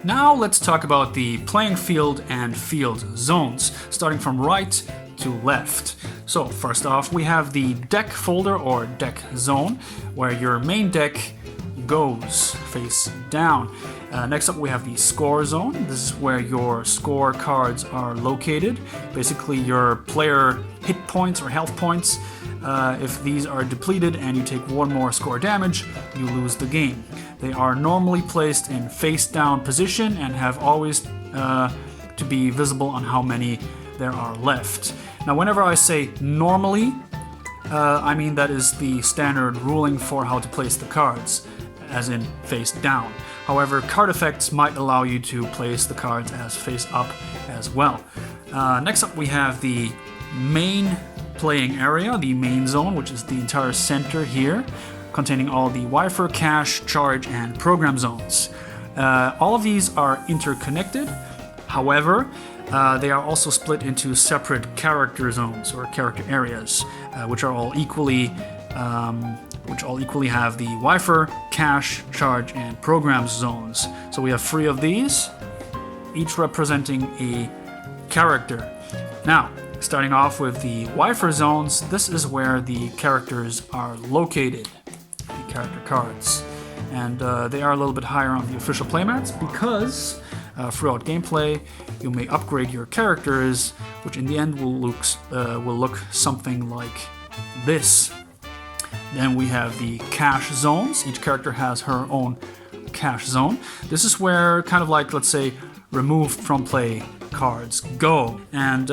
Now let's talk about the playing field and field zones, starting from right to left. So first off, we have the deck folder or deck zone, where your main deck goes face down. Next up we have the score zone. This is where your score cards are located. Basically your player hit points or health points. If these are depleted and you take one more score damage, you lose the game. They are normally placed in face down position and have always to be visible on how many there are left. Now whenever I say normally, I mean that is the standard ruling for how to place the cards, as in face down. However, card effects might allow you to place the cards as face up as well. Next up we have the main playing area, the main zone, which is the entire center here, containing all the Waifur, cache, charge, and program zones. All of these are interconnected. However, they are also split into separate character zones or character areas, which all equally have the Waifur, cache, charge, and program zones. So we have 3 of these, each representing a character. Now, starting off with the Waifur zones, this is where the characters are located, the character cards. And they are a little bit higher on the official playmats because throughout gameplay you may upgrade your characters, which in the end will look something like this. Then we have the cache zones. Each character has her own cache zone. This is where, kind of like, let's say, removed from play cards go. And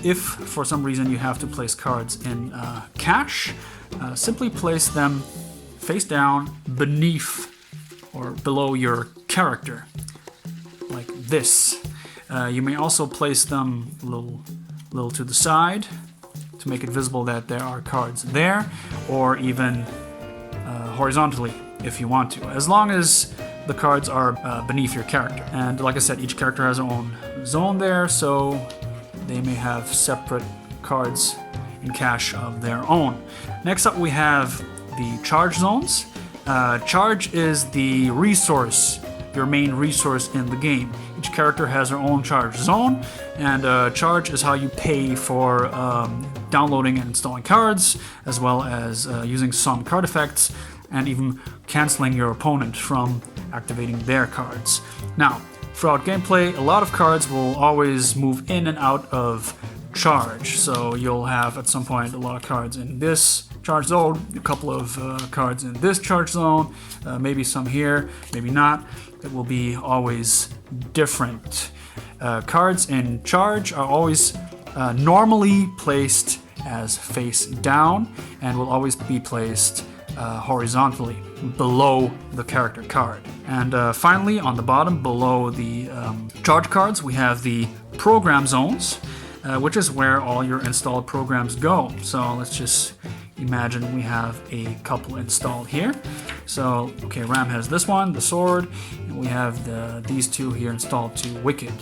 if for some reason you have to place cards in cache, simply place them face down beneath or below your character, like this. You may also place them a little to the side to make it visible that there are cards there, or even horizontally if you want to, as long as the cards are beneath your character. And like I said, each character has their own zone there, so they may have separate cards in cache of their own. Next up we have the charge zones. Charge is the resource, your main resource in the game. Each character has their own charge zone, and charge is how you pay for downloading and installing cards, as well as using some card effects, and even canceling your opponent from activating their cards. Now, throughout gameplay, a lot of cards will always move in and out of charge. So you'll have at some point a lot of cards in this charge zone, a couple of cards in this charge zone, maybe some here, maybe not. It will be always different. Cards in charge are always normally placed as face down and will always be placed horizontally below the character card. And finally, on the bottom below the charge cards, we have the program zones, which is where all your installed programs go. So let's just imagine we have a couple installed here. So, okay, Ram has this one, the sword, and we have these two here installed to Wicked.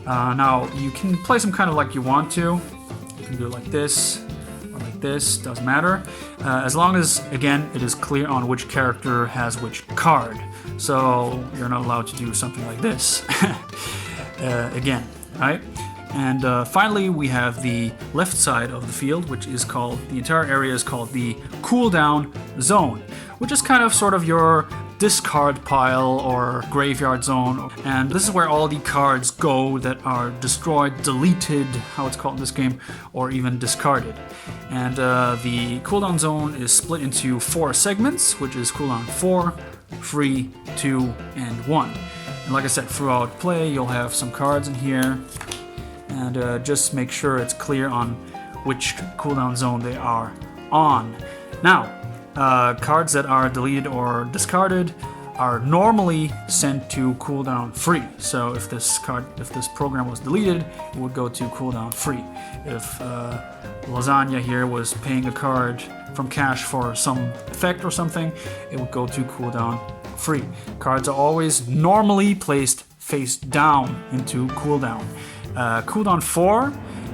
Now, you can place them kind of like you want to. You can do it like this, or like this, doesn't matter. As long as, again, it is clear on which character has which card. So, you're not allowed to do something like this. Again, right? And finally, we have the left side of the field, which is called, the entire area is called the cooldown zone, which is kind of sort of your discard pile or graveyard zone. And this is where all the cards go that are destroyed, deleted, how it's called in this game, or even discarded. And the cooldown zone is split into 4 segments, which is cooldown 4, 3, 2, and 1. And like I said, throughout play, you'll have some cards in here. And just make sure it's clear on which cooldown zone they are on. Now, cards that are deleted or discarded are normally sent to cooldown free. So if this program was deleted, it would go to cooldown free. If Lasagna here was paying a card from cache for some effect or something, it would go to cooldown free. Cards are always normally placed face down into cooldown. Cooldown 4,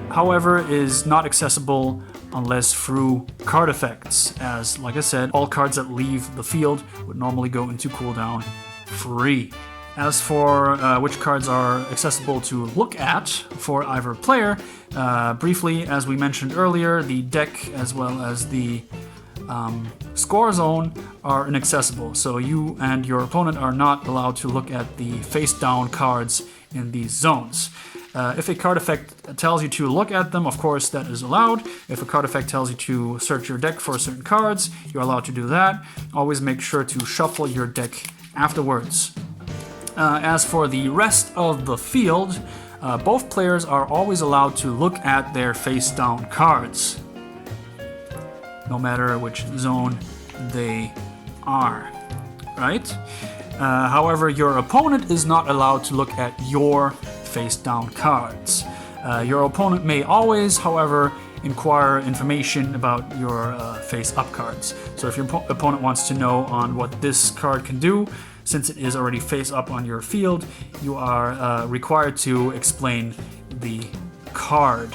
however, is not accessible unless through card effects, as, like I said, all cards that leave the field would normally go into cooldown free. As for which cards are accessible to look at for either player, briefly, as we mentioned earlier, the deck as well as the score zone are inaccessible, so you and your opponent are not allowed to look at the face-down cards in these zones. If a card effect tells you to look at them, of course, that is allowed. If a card effect tells you to search your deck for certain cards, you're allowed to do that. Always make sure to shuffle your deck afterwards. As for the rest of the field, both players are always allowed to look at their face-down cards, no matter which zone they are, right? However, your opponent is not allowed to look at your face-down cards. Your opponent may always, however, inquire information about your face-up cards. So if your opponent wants to know on what this card can do, since it is already face-up on your field, you are required to explain the card.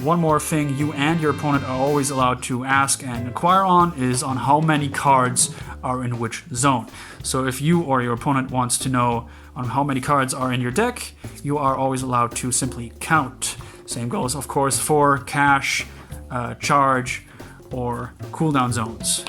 One more thing you and your opponent are always allowed to ask and inquire on is on how many cards are in which zone. So if you or your opponent wants to know on how many cards are in your deck, you are always allowed to simply count. Same goes, of course, for cash, charge, or cooldown zones.